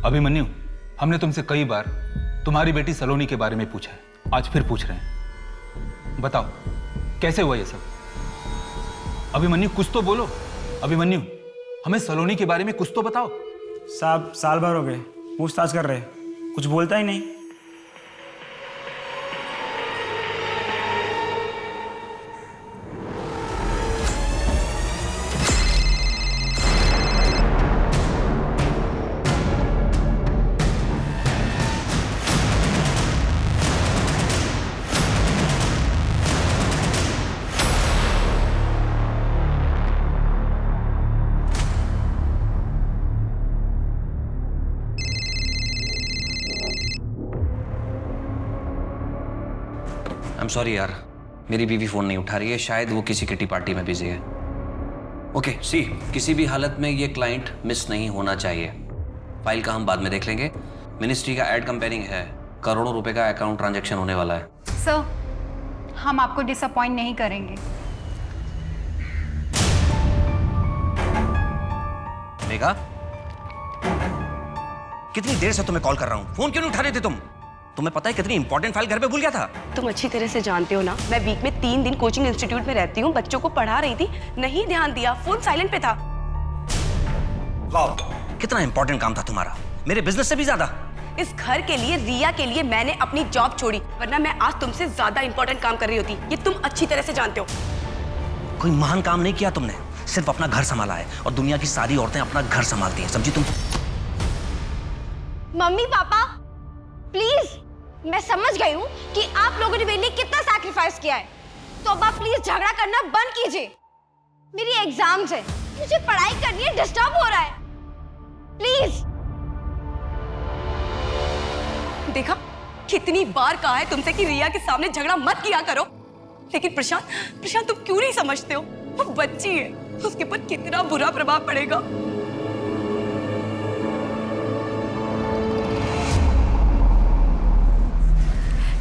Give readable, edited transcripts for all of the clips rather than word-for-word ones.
अभिमन्यु, हमने तुमसे कई बार तुम्हारी बेटी सलोनी के बारे में पूछा है, आज फिर पूछ रहे हैं। बताओ कैसे हुआ ये सब? अभिमन्यु कुछ तो बोलो। अभिमन्यु, हमें सलोनी के बारे में कुछ तो बताओ। साहब साल भर हो गए पूछताछ कर रहे, कुछ बोलता ही नहीं। आई एम सॉरी यार, मेरी बीवी फोन नहीं उठा रही है, शायद वो किसी किटी पार्टी में बिजी है। ओके सी, किसी भी हालत में ये क्लाइंट मिस नहीं होना चाहिए। फाइल का हम बाद में देख लेंगे। मिनिस्ट्री का एड कंपेयरिंग है, करोड़ों रुपए का अकाउंट ट्रांजैक्शन होने वाला है। सर, हम आपको डिसअपॉइंट नहीं करेंगे। मेघा, कितनी देर से तुम्हें कॉल कर रहा हूं, फोन क्यों नहीं उठा रहे थे तुम? तुम्हें पता है कितनी इंपॉर्टेंट फाइल घर पे भूल गया था। तुम अच्छी तरह से जानते हो ना, मैं वीक में 3 दिन कोचिंग इंस्टीट्यूट में रहती हूँ, बच्चों को पढ़ा रही थी, नहीं ध्यान दिया, फोन साइलेंट पे था। वाह, कितना इंपॉर्टेंट काम था तुम्हारा, मेरे बिजनेस से भी ज्यादा। इस घर के लिए, रिया के लिए मैंने अपनी जॉब छोड़ी, वरना मैं आज तुमसे ज्यादा इंपॉर्टेंट काम कर रही होती। ये तुम अच्छी तरह से जानते हो। कोई महान काम नहीं किया तुमने, सिर्फ अपना घर संभाला है, और दुनिया की सारी औरतें अपना घर संभालती हैं, समझी तुम? मम्मी पापा प्लीज, मैं समझ गई हूँ कि आप लोगों ने मेरे लिए कितना सैक्रिफाइस किया है, तो अब आप प्लीज झगड़ा करना बंद कीजिए। मेरी एग्जाम्स है, मुझे पढ़ाई करनी है, डिस्टर्ब हो रहा है, प्लीज। देखा, कितनी बार कहा है तुमसे कि रिया के सामने झगड़ा मत किया करो, लेकिन प्रशांत तुम क्यों नहीं समझते हो? वो बच्ची है, उसके ऊपर कितना बुरा प्रभाव पड़ेगा।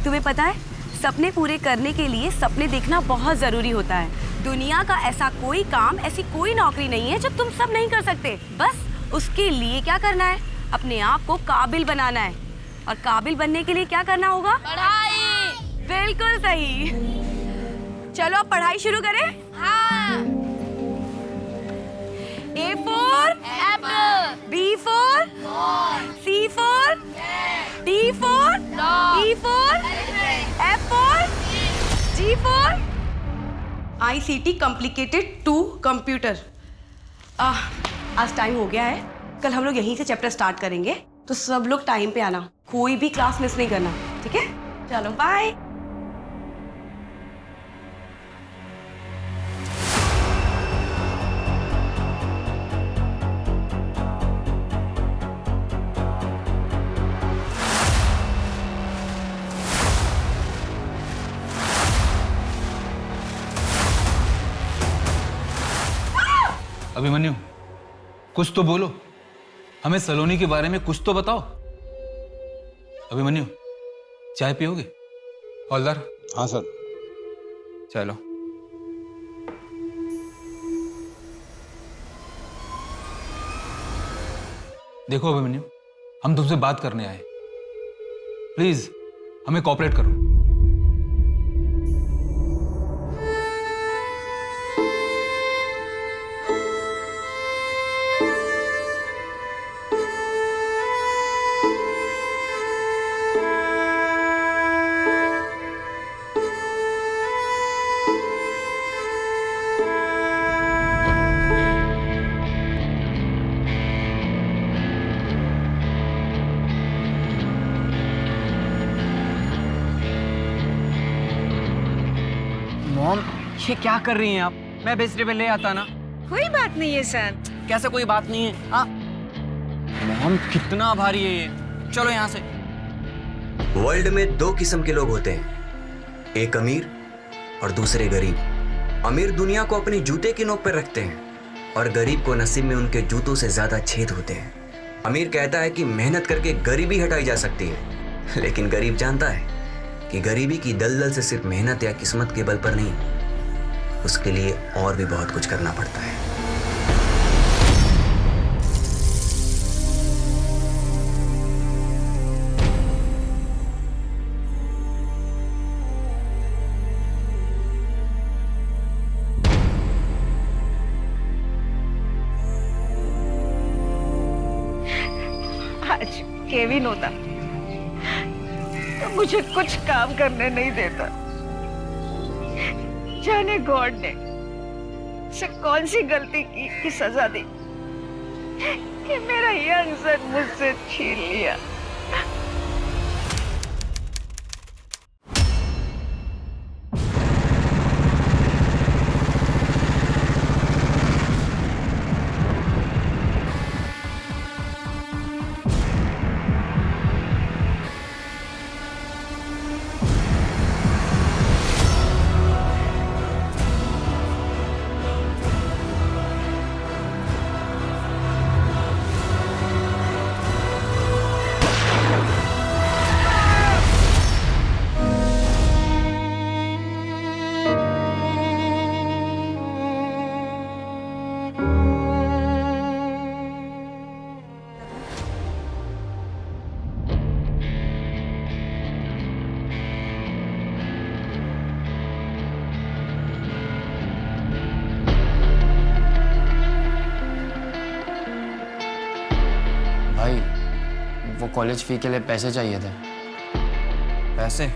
तुम्हें पता है, सपने पूरे करने के लिए सपने देखना बहुत जरूरी होता है। दुनिया का ऐसा कोई काम, ऐसी कोई नौकरी नहीं है जो तुम सब नहीं कर सकते। बस उसके लिए क्या करना है, अपने आप को काबिल बनाना है। और काबिल बनने के लिए क्या करना होगा? पढ़ाई। बिल्कुल सही। चलो अब पढ़ाई शुरू करें। हाँ। A for Apple. B for C for D for E for F for G for ICT complicated to computer। आज टाइम हो गया है, कल हम लोग यहीं से चैप्टर स्टार्ट करेंगे, तो सब लोग टाइम पे आना, कोई भी क्लास मिस नहीं करना, ठीक है? चलो बाय। अभिमन्यु, कुछ तो बोलो, हमें सलोनी के बारे में कुछ तो बताओ। अभिमन्यु, चाय पियोगे? हवलदार। हाँ सर। चलो। देखो अभिमन्यु, हम तुमसे बात करने आए, प्लीज हमें कोऑपरेट करो। मॉम, ये क्या कर रही हैं आप? मैं वेजिटेबल ले आता ना। कोई बात नहीं है सर। कैसे कोई बात नहीं है? मॉम, कितना भारी है ये, चलो यहाँ से। वर्ल्ड में 2 किस्म के लोग होते हैं, एक अमीर और दूसरे गरीब। अमीर दुनिया को अपने जूते की नोक पर रखते हैं और गरीब को नसीब में उनके जूतों से ज्यादा छेद होते हैं। अमीर कहता है कि मेहनत करके गरीबी हटाई जा सकती है, लेकिन गरीब जानता है कि गरीबी की दलदल से सिर्फ मेहनत या किस्मत के बल पर नहीं, उसके लिए और भी बहुत कुछ करना पड़ता है। केविन होता तो मुझे कुछ काम करने नहीं देता। जाने गॉड ने उसे कौन सी गलती की कि सजा दी कि मेरा यंग सन मुझसे छीन लिया। भाई वो कॉलेज फी के लिए पैसे चाहिए थे। पैसे?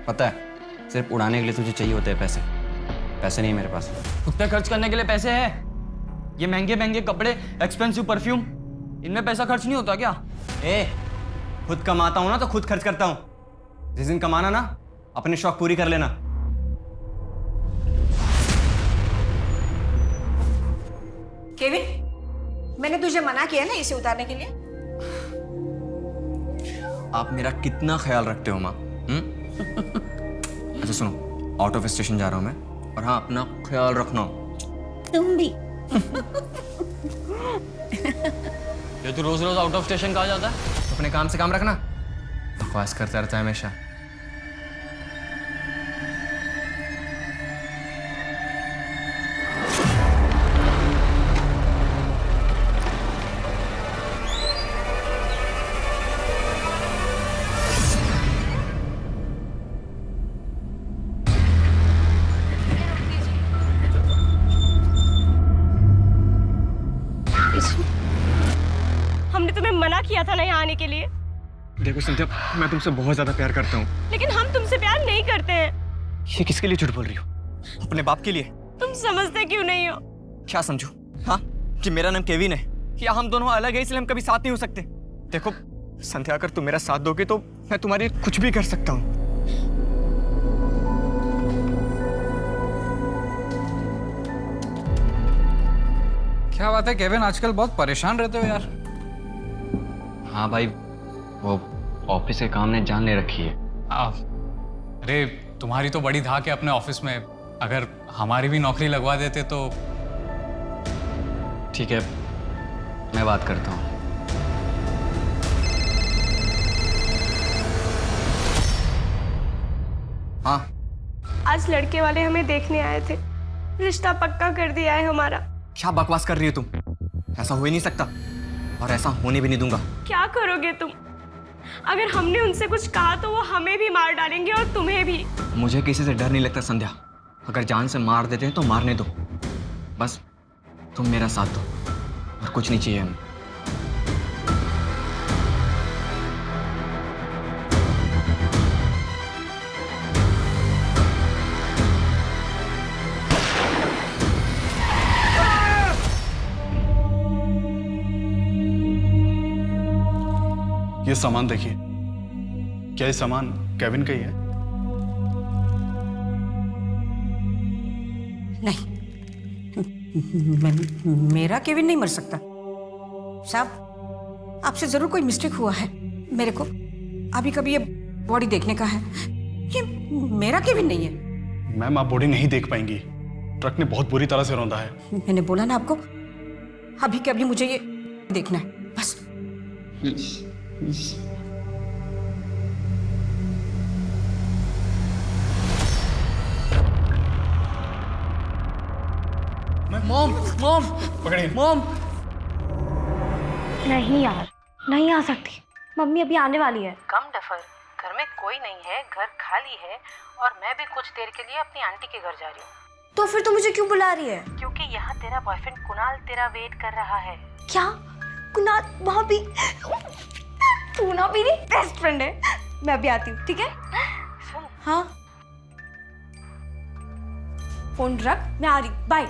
पता है, सिर्फ उड़ाने के लिए तुझे चाहिए होते हैं पैसे। पैसे नहीं है मेरे पास। खुद पे खर्च करने के लिए पैसे है? ये महंगे महंगे कपड़े, एक्सपेंसिव परफ्यूम, इनमें पैसा खर्च नहीं होता क्या? खुद कमाता हूं ना तो खुद खर्च करता हूं। जिस दिन कमाना ना, अपने शौक पूरी कर लेना। केविन, मैंने तुझे मना किया ना इसे उतारने के लिए। आप मेरा कितना ख्याल रखते हो माँ? अच्छा सुनो, आउट ऑफ स्टेशन जा रहा हूं मैं, और हाँ अपना ख्याल रखना। तुम भी। ये तू रोज रोज आउट ऑफ स्टेशन कहाँ जाता है? तो अपने काम से काम रखना, बकवास करता रहता है हमेशा। हमने तुम्हें मना किया था ना यहाँ आने के लिए। देखो संध्या, मैं तुमसे बहुत ज्यादा प्यार करता हूँ। लेकिन हम तुमसे प्यार नहीं करते हैं। ये किसके लिए झूठ बोल रही हो? अपने बाप के लिए। तुम समझते क्यों नहीं हो? क्या समझू? हाँ, कि मेरा नाम केविन है, या हम दोनों अलग है इसलिए हम कभी साथ नहीं हो सकते। देखो संध्या, अगर तुम मेरा साथ दोगे तो मैं तुम्हारे लिए कुछ भी कर सकता हूँ। क्या बात है केविन, आजकल बहुत परेशान रहते हो यार। हाँ भाई, वो ऑफिस के काम ने जान ले रखी है। अरे तुम्हारी तो बड़ी धाक है अपने ऑफिस में, अगर हमारी भी नौकरी लगवा देते तो। ठीक है, मैं बात करता हूँ। हाँ, आज लड़के वाले हमें देखने आए थे। रिश्ता पक्का कर दिया है हमारा। क्या बकवास कर रही हो तुम? ऐसा हो ही नहीं सकता, और ऐसा होने भी नहीं दूंगा। क्या करोगे तुम? अगर हमने उनसे कुछ कहा तो वो हमें भी मार डालेंगे और तुम्हें भी। मुझे किसी से डर नहीं लगता संध्या। अगर जान से मार देते हैं तो मारने दो, बस तुम मेरा साथ दो, और कुछ नहीं चाहिए हमें। ये सामान देखिए, क्या ये सामान केविन का ही है? नहीं, मेरा केविन नहीं मर सकता साहब। आपसे जरूर कोई मिस्टेक हुआ है। मेरे को अभी कभी ये बॉडी देखने का है। ये मेरा केविन नहीं है। मैम, आप बॉडी नहीं देख पाएंगी, ट्रक ने बहुत बुरी तरह से रौंदा है। मैंने बोला ना आपको, अभी के अभी मुझे ये देखना है बस। मॉम, मॉम, पकड़िए। मॉम। नहीं यार, नहीं आ सकती। मम्मी अभी आने वाली है। कम डफर, घर में कोई नहीं है, घर खाली है, और मैं भी कुछ देर के लिए अपनी आंटी के घर जा रही हूँ। तो फिर तू मुझे क्यों बुला रही है? क्योंकि यहाँ तेरा बॉयफ्रेंड कुणाल तेरा वेट कर रहा है। क्या? कुणाल भाभी? तू ना मेरी बेस्ट फ्रेंड है। मैं अभी आती हूँ, ठीक है? हाँ, फोन रख, मैं आ रही, बाय।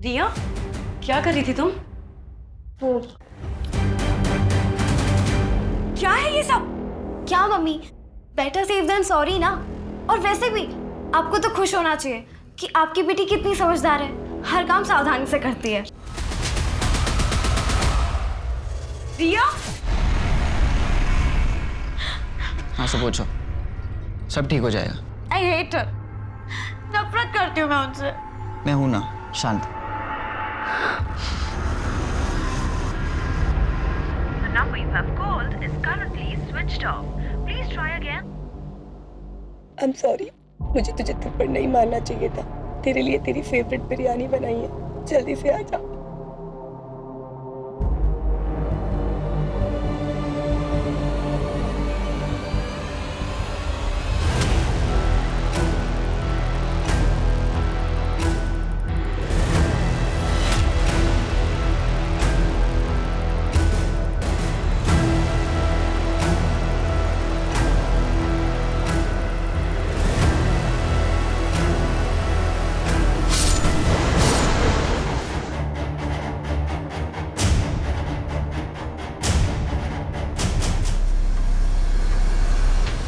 रिया, क्या कर रही थी तुम? वो क्या है ये सब? क्या mummy, better safe than sorry ना। और वैसे भी आपको तो खुश होना चाहिए कि आपकी बेटी कितनी समझदार है, हर काम सावधानी से करती है। रिया, हाँ सब पूछो, सब ठीक हो जाएगा। आई हेट हर, नफरत करती हूँ मैं उनसे। मैं हूं ना, शांत। The number you have called is currently switched off. Please try again. I'm sorry, मुझे तुझे थप्पड़ नहीं मारना चाहिए था। तेरे लिए तेरी फेवरेट बिरयानी बनाई है, जल्दी से आ जा।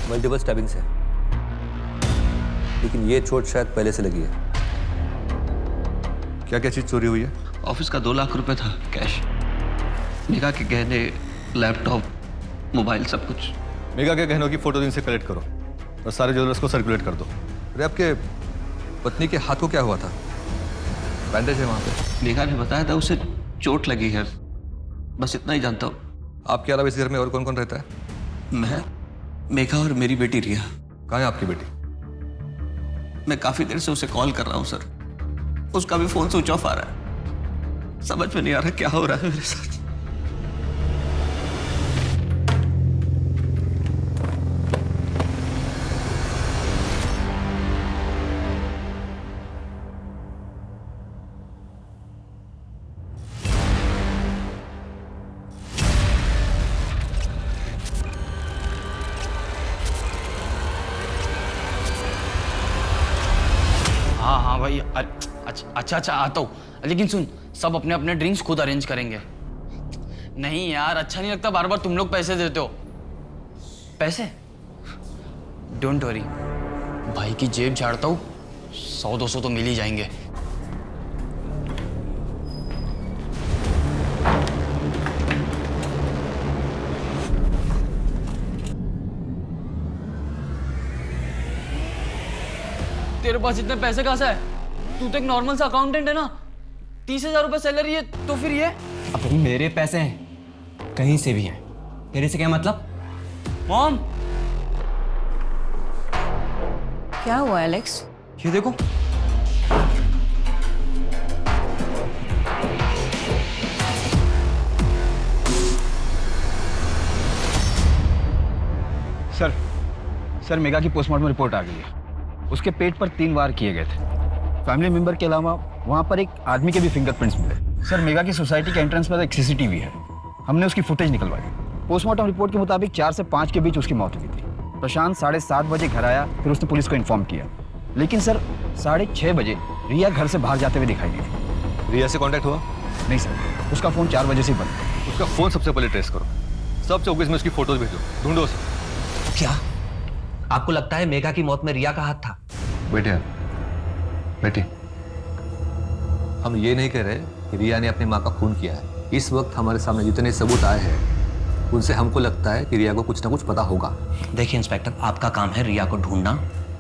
मल्टीपल स्टैबिंग्स है, लेकिन ये चोट शायद पहले से लगी है। क्या क्या चीज चोरी हुई है? ऑफिस का 2 लाख रुपए था कैश, मेघा के गहने, लैपटॉप, मोबाइल, सब कुछ। मेघा के गहनों की फोटो इनसे कलेक्ट करो और सारे ज्वेलर्स को सर्कुलेट कर दो। अरे आपके पत्नी के हाथ को क्या हुआ था? बैंडेज है वहाँ पे। मेघा ने बताया था उसे चोट लगी है, बस इतना ही जानता हूँ। आपके अलावा इस घर में और कौन कौन रहता है? मैं, मेघा और मेरी बेटी रिया। कहाँ है आपकी बेटी? मैं काफी देर से उसे कॉल कर रहा हूँ सर, उसका भी फोन स्विच ऑफ आ रहा है। समझ में नहीं आ रहा क्या हो रहा है मेरे साथ। हाँ हाँ भाई, अच्छा आता हूँ। लेकिन सुन, सब अपने अपने ड्रिंक्स खुद अरेंज करेंगे। नहीं यार, अच्छा नहीं लगता बार बार तुम लोग पैसे देते हो। पैसे डोंट वरी, भाई की जेब झाड़ता हूँ, 100-200 तो मिल ही जाएंगे। तेरे पास इतने पैसे कहाँ से है? तू तो एक नॉर्मल सा अकाउंटेंट है ना। 30,000 रुपए सैलरी है, तो फिर ये? अब मेरे पैसे हैं, कहीं से भी हैं। तेरे से क्या मतलब? मॉम, क्या हुआ एलेक्स? ये देखो। सर मेघा की पोस्टमार्टम रिपोर्ट आ गई है। उसके पेट पर 3 वार किए गए थे। फैमिली मेंबर के अलावा वहाँ पर एक आदमी के भी फिंगरप्रिंट्स मिले। सर मेघा की सोसाइटी के एंट्रेंस पर एक सीसीटीवी है, हमने उसकी फुटेज निकलवाई। पोस्टमार्टम रिपोर्ट के मुताबिक 4 से 5 के बीच उसकी मौत हुई थी। प्रशांत 7:30 बजे घर आया, फिर उसने पुलिस को इन्फॉर्म किया। लेकिन सर 6:30 बजे रिया घर से बाहर जाते हुए दिखाई दी थी। रिया से कांटेक्ट हुआ? नहीं सर, उसका फ़ोन 4 बजे से बंद है। उसका फ़ोन सबसे पहले ट्रेस करो, सब चौकीस में उसकी फोटोज भेजो, ढूंढो उसे। क्या आपको लगता है मेघा की मौत में रिया का हाथ था? बेटे, हम ये नहीं कह रहे कि रिया ने अपनी माँ का खून किया है। इस वक्त हमारे सामने जितने सबूत आए हैं उनसे हमको लगता है कि रिया को कुछ ना कुछ पता होगा। देखिए इंस्पेक्टर, आपका काम है रिया को ढूंढना,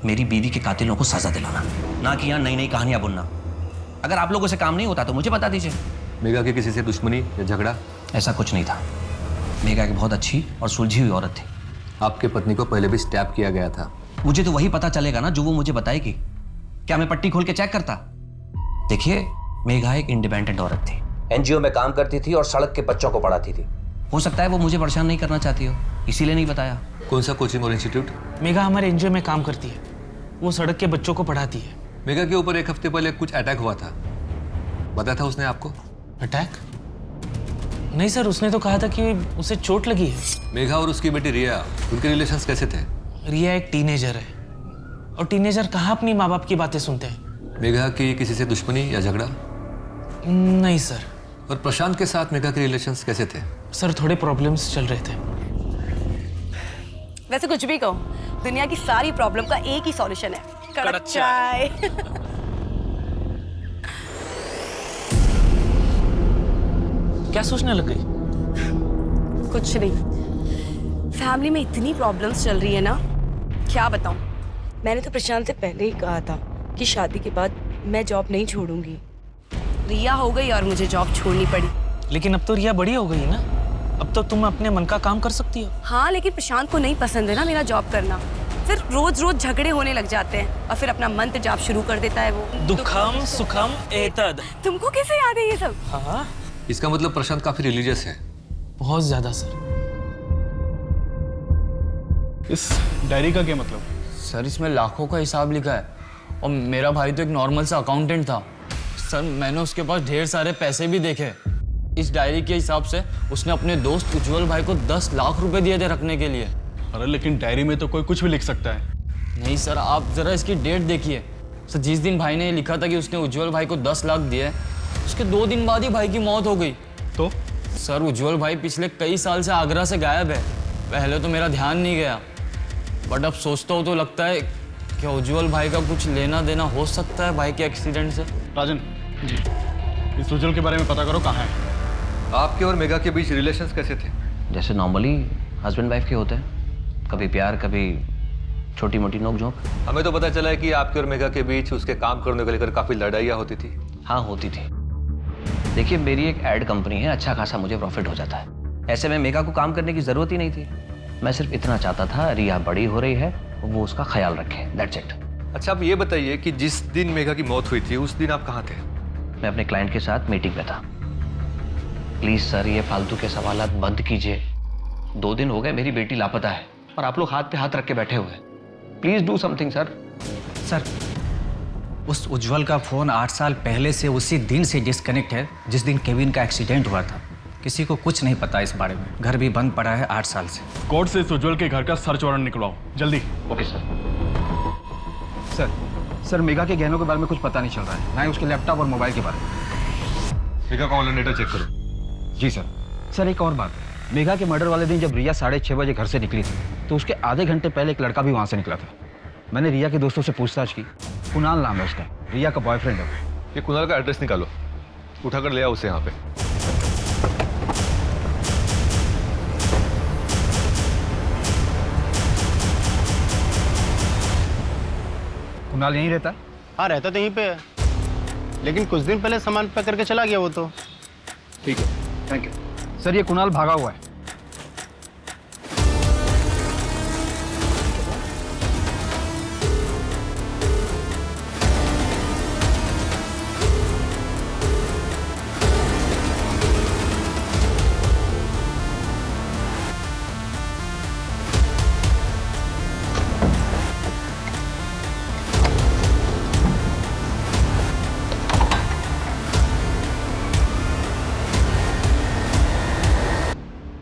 मेरी बीवी के कातिलों को सजा दिलाना, ना कि यहाँ नई नई कहानियां बुनना। अगर आप लोगों से काम नहीं होता तो मुझे बता दीजिए। मेघा की किसी से दुश्मनी या झगड़ा? ऐसा कुछ नहीं था। मेघा एक बहुत अच्छी और सुलझी हुई औरत थी। आपके पत्नी को पहले भी स्टैप किया गया था। मुझे तो वही पता चलेगा ना जो वो मुझे बताएगी। क्या मैं पट्टी खोल के चेक करता? देखिए, मेघा एक इंडिपेंडेंट औरत थी, एनजीओ में काम करती थी और सड़क के बच्चों को पढ़ाती थी। हो सकता है वो मुझे परेशान नहीं करना चाहती हो, इसीलिए नहीं बताया। कौन सा कोचिंग और इंस्टीट्यूट? मेघा हमारे एनजीओ में काम करती है, वो सड़क के बच्चों को पढ़ाती है। मेघा के ऊपर 1 हफ्ते पहले कुछ अटैक हुआ था, बताया था उसने आपको? अटैक? नहीं सर, उसने तो कहा था कि उसे चोट लगी है। मेघा और उसकी बेटी रिया, उनके रिलेशंस कैसे थे? रिया एक टीनेजर है, और टीनेजर कहाँ अपनी माँ बाप की बातें सुनते हैं। मेघा की किसी से दुश्मनी या झगड़ा? नहीं सर। और प्रशांत के साथ मेघा के रिलेशंस कैसे थे? सर थोड़े प्रॉब्लम्स चल रहे थे। वैसे कुछ भी कहो, दुनिया की सारी प्रॉब्लम का एक ही सॉल्यूशन है, कड़क चाय। क्या सोचने लग गई? कुछ नहीं, फैमिली में इतनी प्रॉब्लम्स चल रही है ना, क्या बताऊं। मैंने तो प्रशांत से पहले ही कहा था कि शादी के बाद मैं जॉब नहीं छोड़ूंगी। रिया हो गई और मुझे जॉब छोड़नी पड़ी। लेकिन अब तो रिया बड़ी हो गई ना, अब तो तुम अपने मन का काम कर सकती हो। हाँ, लेकिन प्रशांत को नहीं पसंद है ना मेरा जॉब करना, फिर रोज रोज झगड़े होने लग जाते हैं और फिर अपना मंत्र जाप शुरू कर देता है वो। दुखम सुखम एतद। तुमको कैसे याद है ये सब? हाँ, इसका मतलब प्रशांत काफी रिलीजियस है। बहुत ज्यादा सर। इस डायरी का क्या मतलब? सर इसमें लाखों का हिसाब लिखा है, और मेरा भाई तो एक नॉर्मल सा अकाउंटेंट था। सर मैंने उसके पास ढेर सारे पैसे भी देखे। इस डायरी के हिसाब से उसने अपने दोस्त उज्जवल भाई को 10 लाख रुपए दिए थे रखने के लिए। अरे लेकिन डायरी में तो कोई कुछ भी लिख सकता है। नहीं सर, आप जरा इसकी डेट देखिए। सर जिस दिन भाई ने ये लिखा था कि उसने उज्जवल भाई को 10 लाख दिए, उसके 2 दिन बाद ही भाई की मौत हो गई। तो सर उज्जवल भाई पिछले कई साल से आगरा से गायब है। पहले तो मेरा ध्यान नहीं गया, बट अब सोचता हूँ तो लगता है कि उज्जवल भाई का कुछ लेना देना हो सकता है भाई के एक्सीडेंट से। राजन जी, इस उज्जवल के बारे में पता करो, कहाँ है। आपके और मेघा के बीच रिलेशंस कैसे थे? जैसे नॉर्मली हस्बैंड वाइफ के होते हैं, कभी प्यार कभी छोटी मोटी नोक-झोंक। हमें तो पता चला है कि आपके और मेघा के बीच उसके काम करने को लेकर काफी लड़ाइयाँ होती थी। हाँ होती थी। देखिए मेरी एक एड कंपनी है, अच्छा खासा मुझे प्रॉफिट हो जाता है। ऐसे में मेघा को काम करने की जरूरत ही नहीं थी। मैं सिर्फ इतना चाहता था रिया बड़ी हो रही है, वो उसका ख्याल रखे, दैट्स इट। अच्छा आप ये बताइए कि जिस दिन मेघा की मौत हुई थी उस दिन आप कहाँ थे? मैं अपने क्लाइंट के साथ मीटिंग में था। प्लीज सर ये फालतू के सवालात बंद कीजिए। 2 दिन हो गए मेरी बेटी लापता है और आप लोग हाथ पे हाथ रख के बैठे हुए हैं। Please do something sir. Sir उस उज्जवल का फोन 8 साल पहले से उसी दिन से डिस्कनेक्ट है जिस दिन केविन का एक्सीडेंट हुआ था। किसी को कुछ नहीं पता इस बारे में। घर भी बंद पड़ा है 8 साल से। कोर्ट से इस उज्जवल के घर का सर्च वारंट निकलवाओ जल्दी। Okay sir. सर मेघा के गहनों के बारे में कुछ पता नहीं चल रहा है, ना ही उसके लैपटॉप और मोबाइल के बारे में। मेघा का ऑनलाइन डेटा चेक करो। जी सर। सर एक और बात, मेघा के मर्डर वाले दिन जब रिया 6:30 बजे घर से निकली थी तो उसके आधे घंटे पहले एक लड़का भी वहाँ से निकला था। मैंने रिया के दोस्तों से पूछताछ की, कुणाल नाम है उसका, रिया का बॉयफ्रेंड है। ये कुणाल का एड्रेस निकालो, उठाकर ले आओ उसे यहाँ पे। कुणाल यहीं रहता है? हाँ रहता तो यहीं पे है, लेकिन कुछ दिन पहले सामान पैक करके चला गया वो तो। ठीक है, थैंक यू। सर ये कुणाल भागा हुआ है।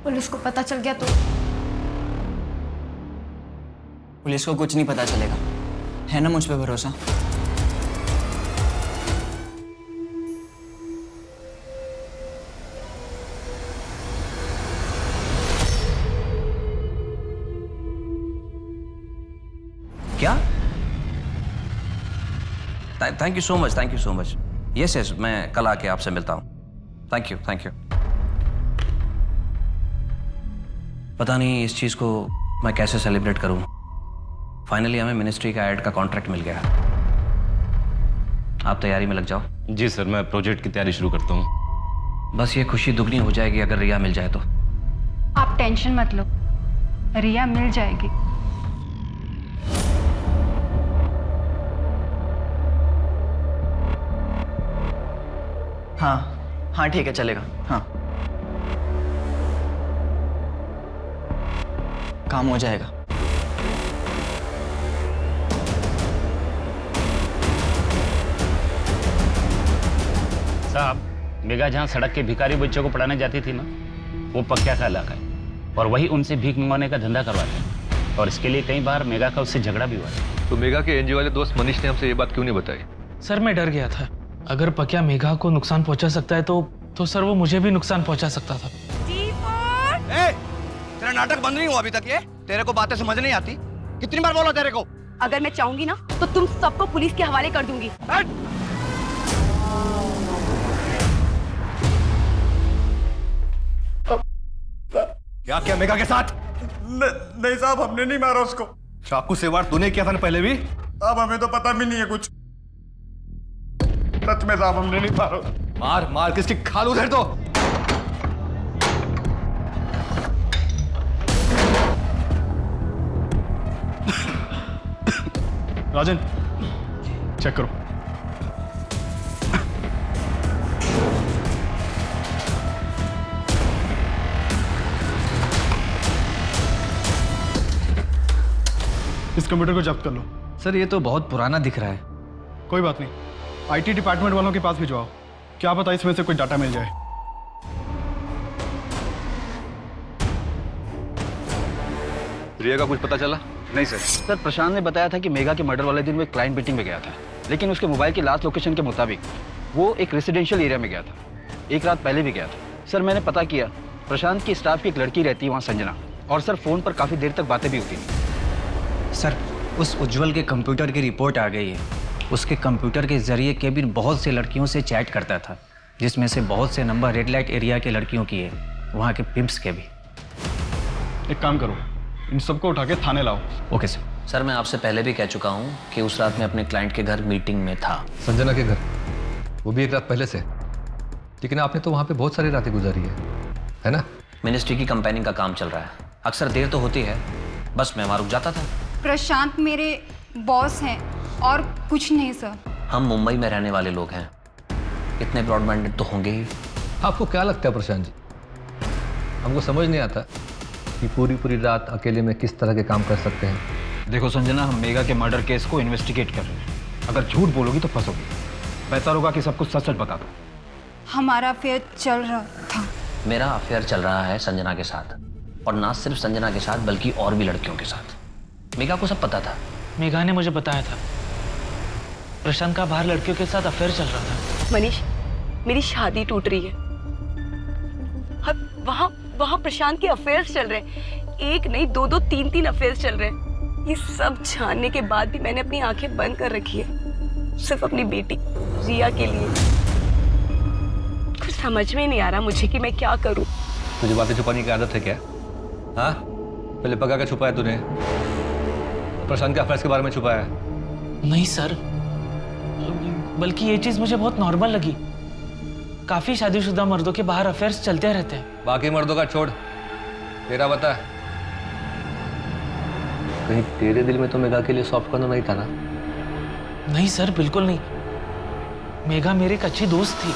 पुलिस को पता चल गया तो? पुलिस को कुछ नहीं पता चलेगा, है ना मुझ पे भरोसा? क्या? Thank you so much, thank you so much. Yes yes, मैं कल आके आपसे मिलता हूँ। Thank you thank you. पता नहीं इस चीज़ को मैं कैसे सेलिब्रेट करूं। फाइनली हमें मिनिस्ट्री का एड का कॉन्ट्रैक्ट मिल गया। आप तैयारी में लग जाओ। जी सर, मैं प्रोजेक्ट की तैयारी शुरू करता हूँ। बस ये खुशी दुगनी हो जाएगी अगर रिया मिल जाए तो। आप टेंशन मत लो, रिया मिल जाएगी। हाँ हाँ ठीक है, चलेगा। हाँ काम हो जाएगा। साहब, मेघा जहाँ सड़क के भिखारी बच्चों को पढ़ाने जाती थी ना, वो पक्या का इलाका है और वही उनसे भीख मंगवाने का धंधा करवाते हैं और इसके लिए कई बार मेघा का उससे झगड़ा भी हुआ है। तो मेघा के एनजीओ वाले दोस्त मनीष ने हमसे ये बात क्यों नहीं बताई? सर मैं डर गया था, अगर पक्या मेघा को नुकसान पहुंचा सकता है तो सर वो मुझे भी नुकसान पहुंचा सकता था। तेरा नाटक बंद नहीं हुआ अभी तक? ये तेरे को बातें समझ नहीं आती? कितनी बार बोला तेरे को? अगर मैं चाहूंगी ना तो तुम सबको पुलिस के हवाले कर दूंगी। क्या किया मेघा के साथ? नहीं साहब, हमने नहीं मारा उसको। चाकू से वार तूने किया था ना पहले भी? अब हमें तो पता भी नहीं है कुछ। सच में साहब, हमने नहीं मारा। मार मार किसकी खाल उधर तो। राजन चेक करो। इस कंप्यूटर को जब्त कर लो। सर ये तो बहुत पुराना दिख रहा है। कोई बात नहीं, आईटी डिपार्टमेंट वालों के पास भिजवाओ, क्या पता इसमें से कोई डाटा मिल जाए। रिया का कुछ पता चला? नहीं सर, प्रशांत ने बताया था कि मेघा के मर्डर वाले दिन वो एक क्लाइंट मीटिंग में गया था, लेकिन उसके मोबाइल की लास्ट लोकेशन के मुताबिक वो एक रेजिडेंशियल एरिया में गया था। एक रात पहले भी गया था। सर मैंने पता किया, प्रशांत की स्टाफ की एक लड़की रहती है वहाँ, संजना, और सर फ़ोन पर काफ़ी देर तक बातें भी होती थी। सर उस उज्जवल के कंप्यूटर की रिपोर्ट आ गई है। उसके कंप्यूटर के जरिए केबिन बहुत से लड़कियों से चैट करता था, जिसमें से बहुत से नंबर रेड लाइट एरिया के लड़कियों की है, वहाँ के पिम्प्स के भी। एक काम करो, इन सबको उठा के थाने लाओ। Okay sir. सर मैं आपसे पहले भी कह चुका हूँ कि उस रात मैं अपने क्लाइंट के घर मीटिंग में था। संजना के घर? वो भी एक रात पहले से? लेकिन आपने तो वहाँ पे बहुत सारी रातें गुजारी है ना? मिनिस्ट्री की कंपेनिंग का काम चल रहा है, अक्सर देर तो होती है, बस मैं वहाँ रुक जाता था। प्रशांत मेरे बॉस हैं और कुछ नहीं सर। हम मुंबई में रहने वाले लोग हैं, इतने ब्रॉड माइंडेड तो होंगे ही। आपको क्या लगता है प्रशांत जी, हमको समझ नहीं आता कि पूरी रात अकेले में किस तरह के काम कर सकते हैं। देखो संजना, हम मेघा के मर्डर केस को इन्वेस्टिगेट कर रहे हैं। अगर झूठ बोलोगी तो फंसोगी। बेहतर होगा कि सब कुछ सच सच बता दो। हमारा अफेयर चल रहा था। मेरा अफेयर चल रहा है संजना के साथ, और ना सिर्फ संजना के साथ बल्कि और भी लड़कियों के साथ। मेघा को सब पता था। मेघा ने मुझे बताया था प्रशांत का बाहर लड़कियों के साथ अफेयर चल रहा था। मनीष, मेरी शादी टूट रही है। वहाँ प्रशांत के अफेयर्स चल रहे हैं। एक नहीं, दो, तीन अफेयर्स चल रहे हैं। ये सब जानने के बाद भी मैंने अपनी आंखें बंद कर रखी है, सिर्फ अपनी बेटी रिया के लिए। कुछ समझ में नहीं आ रहा मुझे कि मैं क्या करूं। तुझे बातें छुपाने की आदत है क्या? हाँ, पहले पका के छुपाया तूने, प्रशांत के अफेयर्स के बारे में छुपाया। नहीं सर, बल्कि ये चीज मुझे बहुत नॉर्मल लगी। काफी शादीशुदा मर्दों के बाहर अफेयर्स चलते रहते हैं। बाकी मर्दों का छोड़, तेरा बता। कहीं तेरे दिल में तो मेघा के लिए सॉफ्ट कॉर्नर नहीं था ना? नहीं सर, बिल्कुल नहीं। मेघा मेरी एक अच्छी दोस्त थी।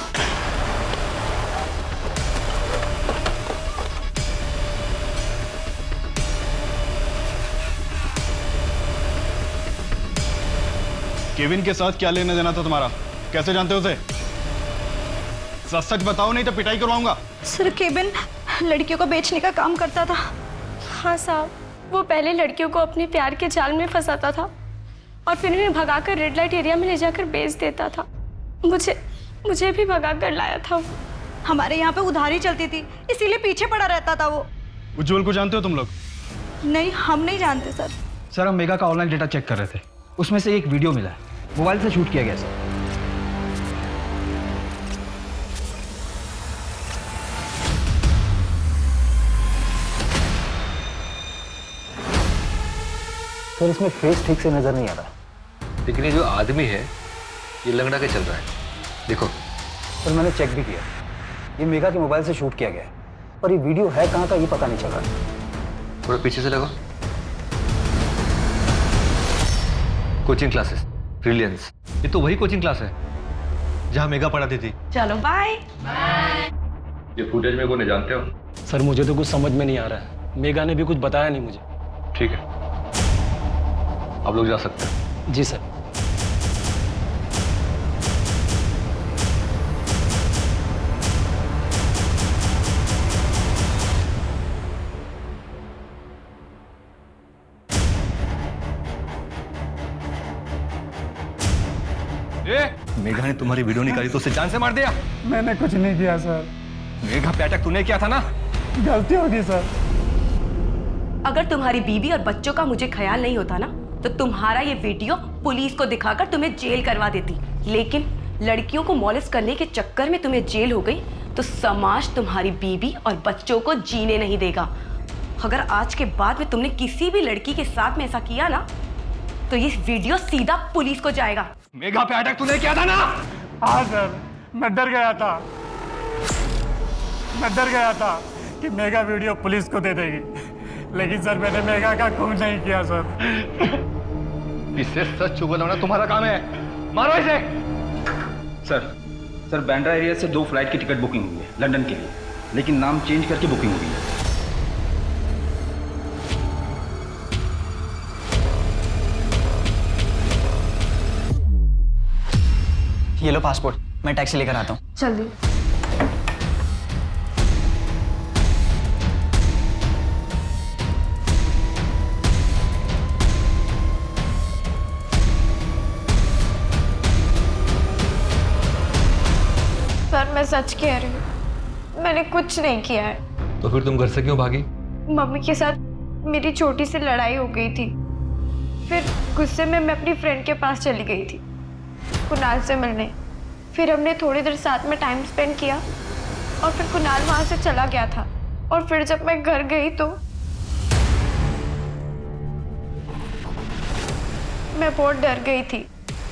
केविन के साथ क्या लेना देना था तुम्हारा? कैसे जानते हो उसे? सच सच बताओ, नहीं तो पिटाई करवाऊंगा। सर केविन लड़कियों को बेचने का काम करता था। हाँ साहब, वो पहले लड़कियों को अपने प्यार के जाल में फंसाता था और फिर उन्हें भगाकर रेड लाइट एरिया में ले जाकर बेच देता था। मुझे भी भगाकर लाया था। हमारे यहाँ पे उधारी चलती थी, इसीलिए पीछे पड़ा रहता था वो। उज्जवल को जानते हो तुम लोग? नहीं, हम नहीं जानते सर। सर हम मेघा का ऑनलाइन डेटा चेक कर रहे थे, उसमें से एक वीडियो मिला है, मोबाइल से शूट किया गया सर। सर इसमें फेस ठीक से नजर नहीं आ रहा। लेकिन ये जो आदमी है ये लंगड़ा के चल रहा है, देखो। सर मैंने चेक भी किया, ये मेघा के मोबाइल से शूट किया गया है, पर ये वीडियो है कहाँ का ये पता नहीं चल रहा। थोड़ा पीछे से लगो। कोचिंग क्लासेस, ब्रिलियंस, ये तो वही कोचिंग क्लास है जहाँ मेघा पढ़ाती थी। चलो बाय। ये फुटेज में कौन है जानते हो? सर मुझे तो कुछ समझ में नहीं आ रहा है, मेघा ने भी कुछ बताया नहीं मुझे। ठीक है, आप लोग जा सकते हैं। जी सर। मेघा ने तुम्हारी वीडियो निकाली तो उसे जान से मार दिया? मैंने कुछ नहीं किया सर। मेघा पे अटैक तूने किया था ना? गलती होगी सर। अगर तुम्हारी बीवी और बच्चों का मुझे ख्याल नहीं होता ना, तो तुम्हारा ये वीडियो पुलिस को दिखाकर तुम्हें जेल करवा देती। लेकिन लड़कियों को मॉलेस्ट करने के चक्कर में तुम्हें जेल हो गई, तो समाज तुम्हारी बीवी और बच्चों को जीने नहीं देगा। अगर आज के बाद में तुमने किसी भी लड़की के साथ में ऐसा किया ना, तो ये वीडियो सीधा पुलिस को जाएगा। मेघा पे अटैक तूने किया था ना? हाँ सर, मैं डर गया था। मैं डर गया था कि मेघा वीडियो पुलिस को दे देगी, लेकिन सर मैंने मेघा का खून नहीं किया सर। इससे सच उगलवाना तुम्हारा काम है। मारो इसे। सर बांद्रा एरिया से 2 फ्लाइट की टिकट बुकिंग हुई है लंदन के लिए, लेकिन नाम चेंज करके बुकिंग हुई है। ये लो पासपोर्ट, मैं टैक्सी लेकर आता हूँ। जल्दी। सर मैं सच कह रही हूँ, मैंने कुछ नहीं किया है। तो फिर तुम घर से क्यों भागी? मम्मी के साथ मेरी छोटी सी लड़ाई हो गई थी, फिर गुस्से में मैं अपनी फ्रेंड के पास चली गई थी कुणाल से मिलने। फिर हमने थोड़ी देर साथ में टाइम स्पेंड किया और फिर कुणाल वहाँ से चला गया था। और फिर जब मैं घर गई तो मैं बहुत डर गई थी,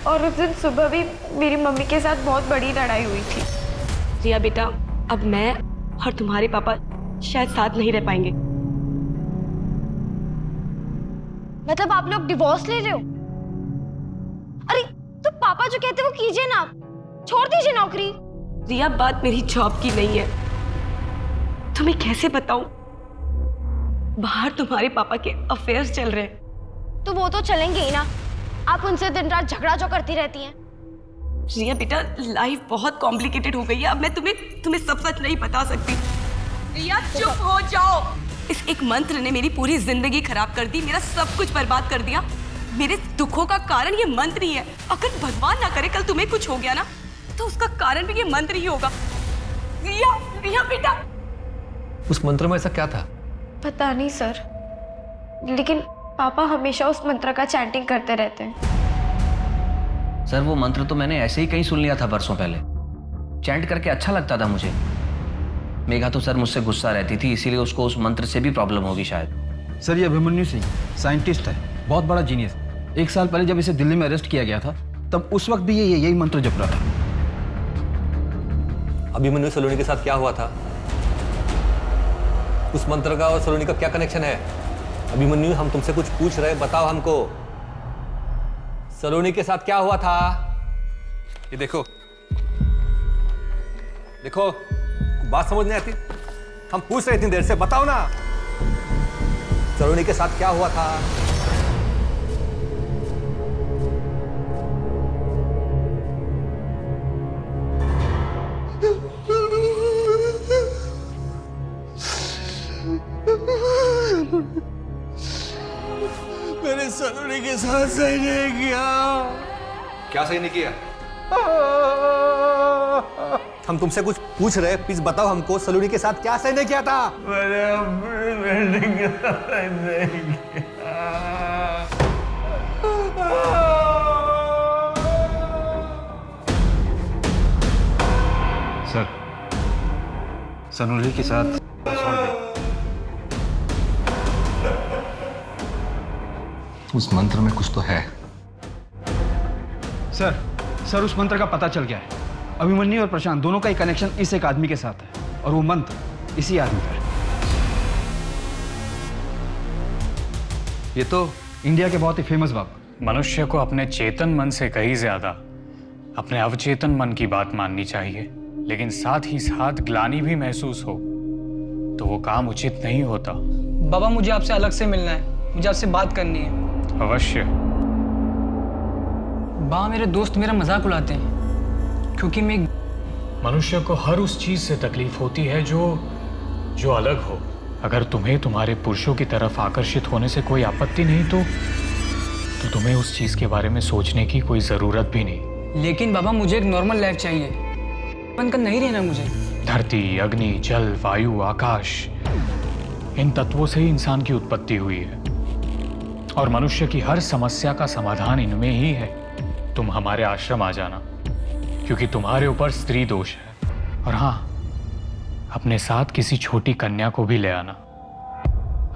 और उस दिन सुबह भी मेरी मम्मी के साथ बहुत बड़ी लड़ाई हुई थी। रिया बेटा, अब मैं और तुम्हारे पापा शायद साथ नहीं रह पाएंगे। मतलब आप लोग डिवोर्स ले रहे हो? अरे तो पापा जो कहते हैं वो कीजिए ना, छोड़ दीजिए नौकरी। रिया, बात मेरी जॉब की नहीं है। तुम्हें कैसे बताऊं, बाहर तुम्हारे पापा के अफेयर्स चल रहे हैं। तो वो तो चलेंगे ही ना, आप उनसे दिन रात झगड़ा जो करती रहती हैं। रिया बेटा, लाइफ बहुत कॉम्प्लिकेटेड हो गई है। अब मैं तुम्हें सब सच नहीं बता सकती। रिया चुप हो जाओ। इस एक मंत्र ने मेरी पूरी जिंदगी खराब कर दी, मेरा सब कुछ बर्बाद कर दिया। मेरे दुखों का कारण ये मंत्र ही है। अगर भगवान ना करे कल तुम्हें कुछ हो गया ना, तो उसका कारण भी ये मंत्र ही होगा। रिया बेटा। उस मंत्र में ऐसा क्या था? पता नहीं सर, लेकिन पापा हमेशा उस मंत्र का चैंटिंग करते रहते हैं। सर वो मंत्र तो मैंने ऐसे ही कहीं सुन लिया था बरसों पहले। चैंट करके अच्छा लगता था मुझे। मेघा तो सर मुझसे गुस्सा रहती थी, इसीलिए उसको उस मंत्र से भी प्रॉब्लम होगी शायद। सर ये अभिमन्यु सिंह साइंटिस्ट है, बहुत बड़ा जीनियस। 1 साल पहले जब इसे दिल्ली में अरेस्ट किया गया था, तब उस वक्त भी ये यही मंत्र जप रहा था। अभिमन्यु सलोनी के साथ क्या हुआ था? उस मंत्र का और सलोनी का क्या कनेक्शन है? अभिमन्यु, हम तुमसे कुछ पूछ रहे, बताओ हमको। सलोनी के साथ क्या हुआ था? ये देखो देखो, बात समझ नहीं आती? हम पूछ रहे इतनी देर से, बताओ ना। सलोनी के साथ क्या हुआ था? मैंने सलोनी के साथ सही नहीं किया। क्या सही नहीं किया? हम तुमसे कुछ पूछ रहे, प्लीज बताओ हमको, सलोनी के साथ क्या सही नहीं किया था? मैंने अपनी बेटी के साथ सही नहीं किया। सर सलोनी के साथ उस मंत्र में कुछ तो है। सर उस मंत्र का पता चल गया है। अभिमन्यु और प्रशांत दोनों का ही कनेक्शन इस एक आदमी के साथ है, और वो मंत्र इसी आदमी का है। ये तो इंडिया के बहुत ही फेमस बाबा। मनुष्य को अपने चेतन मन से कहीं ज्यादा अपने अवचेतन मन की बात माननी चाहिए, लेकिन साथ ही साथ ग्लानि भी महसूस हो तो वो काम उचित नहीं होता। बाबा मुझे आपसे अलग से मिलना है, मुझे आपसे बात करनी है। अवश्य। बा मेरे दोस्त मेरा मजाक उड़ाते हैं क्योंकि मैं मनुष्य को हर उस चीज से तकलीफ होती है जो अलग हो। अगर तुम्हें तुम्हारे पुरुषों की तरफ आकर्षित होने से कोई आपत्ति नहीं तो तुम्हें उस चीज के बारे में सोचने की कोई जरूरत भी नहीं। लेकिन बाबा मुझे एक नॉर्मल लाइफ चाहिए, बनकर नहीं रहना मुझे। धरती, अग्नि, जल, वायु, आकाश, इन तत्वों से ही इंसान की उत्पत्ति हुई है और मनुष्य की हर समस्या का समाधान इनमें ही है। तुम हमारे आश्रम आ जाना क्योंकि तुम्हारे ऊपर स्त्री दोष है। और हाँ, अपने साथ किसी छोटी कन्या को भी ले आना।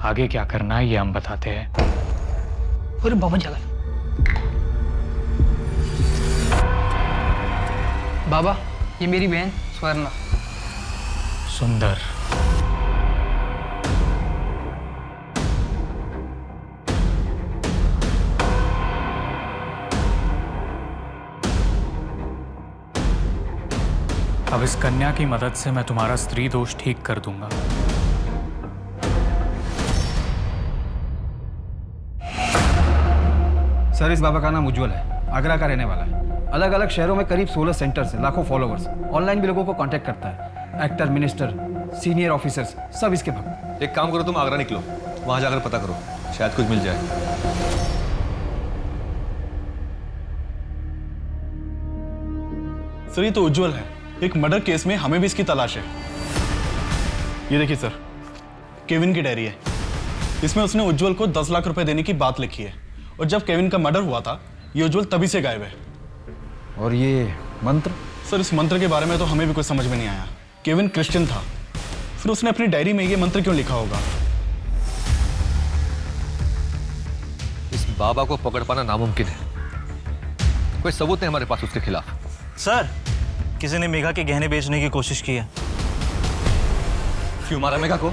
आगे क्या करना है ये हम बताते हैं। अरे बाबा जगह बाबा, ये मेरी बहन स्वर्णा। सुंदर। अब इस कन्या की मदद से मैं तुम्हारा स्त्री दोष ठीक कर दूंगा। सर, इस बाबा का नाम उज्जवल है, आगरा का रहने वाला है। अलग अलग शहरों में करीब 16 सेंटर्स हैं, लाखों फॉलोवर्स। ऑनलाइन भी लोगों को कांटेक्ट करता है। एक्टर, मिनिस्टर, सीनियर ऑफिसर्स सब इसके भक्त। एक काम करो, तुम आगरा निकलो, वहां जाकर पता करो, शायद कुछ मिल जाए। सर, ये तो उज्जवल है। एक मर्डर केस में हमें भी इसकी तलाश है। ये देखिए सर, केविन की डायरी है। इसमें उसने उज्जवल को 10 लाख रुपए देने की बात लिखी है और जब केविन का मर्डर हुआ था ये उज्जवल तभी से गायब है। और ये मंत्र? सर, इस मंत्र के बारे में तो हमें भी कुछ समझ में नहीं आया। केविन क्रिश्चियन था, फिर उसने अपनी डायरी में ये मंत्र क्यों लिखा होगा? इस बाबा को पकड़ पाना नामुमकिन है। कोई सबूत नहीं हमारे पास उसके खिलाफ। सर, किसी ने मेघा के गहने बेचने की कोशिश की है। क्यों मारा मेघा को?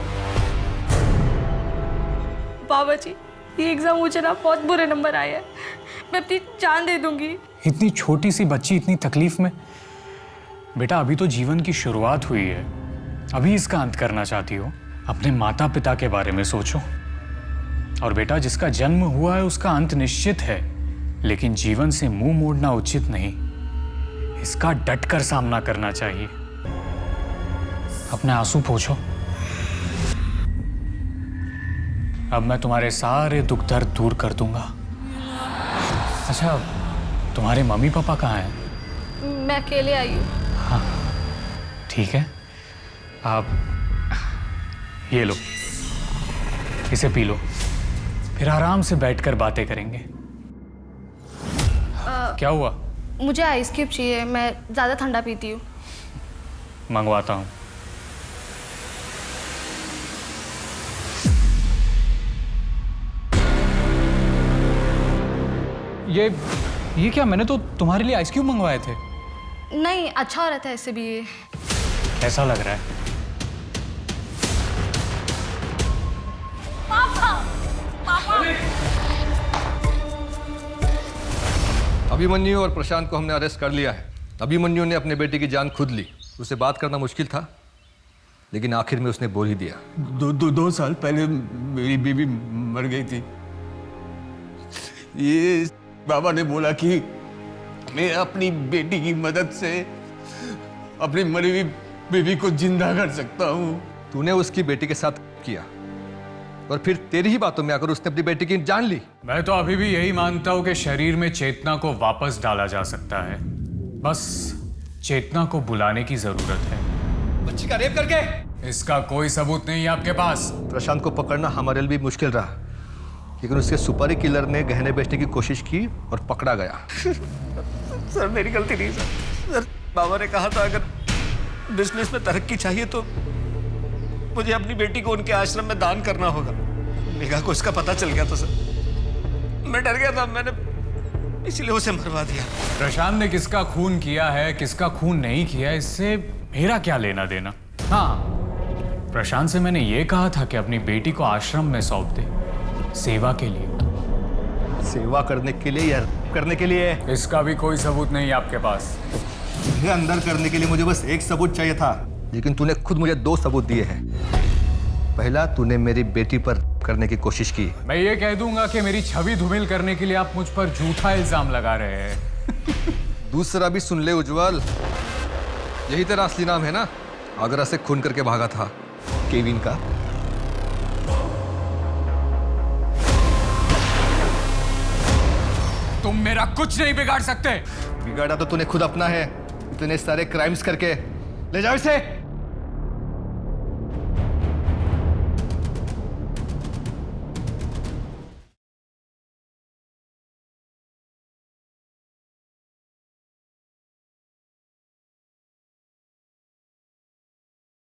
बाबा जी, ये एग्जाम मुझे ना बहुत बुरे नंबर आए हैं। मैं अपनी जान दे दूंगी। इतनी छोटी सी बच्ची इतनी तकलीफ में। बेटा, अभी तो जीवन की शुरुआत हुई है, अभी इसका अंत करना चाहती हो? अपने माता पिता के बारे में सोचो। और बेटा, जिसका जन्म हुआ है उसका अंत निश्चित है, लेकिन जीवन से मुंह मोड़ना उचित नहीं। इसका डटकर सामना करना चाहिए। अपने आंसू पोंछो। अब मैं तुम्हारे सारे दुख दर्द दूर कर दूंगा। अच्छा, तुम्हारे मम्मी पापा कहाँ हैं? मैं अकेले आई हूँ। हाँ, ठीक है। आप ये लो, इसे पी लो, फिर आराम से बैठकर बातें करेंगे। क्या हुआ? मुझे आइस क्यूब चाहिए, मैं ज़्यादा ठंडा पीती हूँ। मंगवाता हूँ। ये क्या? मैंने तो तुम्हारे लिए आइस क्यूब मंगवाए थे। नहीं, अच्छा हो रहा था इससे भी। ये कैसा लग रहा है? पापा, पापा। अभिमन्यु और प्रशांत को हमने अरेस्ट कर लिया है। अभिमन्यु ने अपने बेटे की जान खुद ली। उससे बात करना मुश्किल था, लेकिन आखिर में उसने बोल ही दिया। दो साल पहले मेरी बीवी मर गई थी। ये बाबा ने बोला कि मैं अपनी बेटी की मदद से अपनी मरी हुई बीवी को जिंदा कर सकता हूँ। तूने उसकी बेटी के साथ किया और फिर तेरी ही बातों में आकर उसने अपनी बेटी की जान ली। मैं तो अभी भी यही मानता हूं कि शरीर में चेतना को वापस डाला जा सकता है, बस चेतना को बुलाने की जरूरत है। बच्ची का रेप करके? इसका कोई सबूत नहीं है आपके पास। प्रशांत को पकड़ना हमारे लिए भी मुश्किल रहा, लेकिन उसके सुपारी किलर ने गहने बेचने की कोशिश की और पकड़ा गया। सर, मेरी गलती नहीं सर। बाबा ने कहा था अगर बिजनेस में तरक्की चाहिए तो मुझे अपनी बेटी को उनके आश्रम में दान करना होगा। मेघा को इसका पता चल गया तो सर मैं डर गया था, मैंने इसलिए उसे मरवा दिया। प्रशांत ने किसका खून किया है, किसका खून नहीं किया, इससे मेरा क्या लेना देना। हाँ, प्रशांत से मैंने ये कहा था कि अपनी बेटी को आश्रम में सौंप दे, सेवा के लिए। सेवा करने के लिए या करने के लिए? इसका भी कोई सबूत नहीं है आपके पास। तुम्हें अंदर करने के लिए मुझे बस एक सबूत चाहिए था, लेकिन तूने खुद मुझे 2 सबूत दिए हैं। पहला तूने मेरी बेटी पर करने की कोशिश की। मैं ये कह दूंगा कि मेरी छवि धूमिल करने के लिए आप मुझ पर झूठा इल्जाम लगा रहे हैं। दूसरा भी सुन ले उज्जवल, यही तेरा असली नाम है ना? आगरा से खून करके भागा था केविन का। तुम मेरा कुछ नहीं बिगाड़ सकते। बिगाड़ा तो तूने खुद अपना है, इतने सारे क्राइम्स करके। ले जाओ इसे।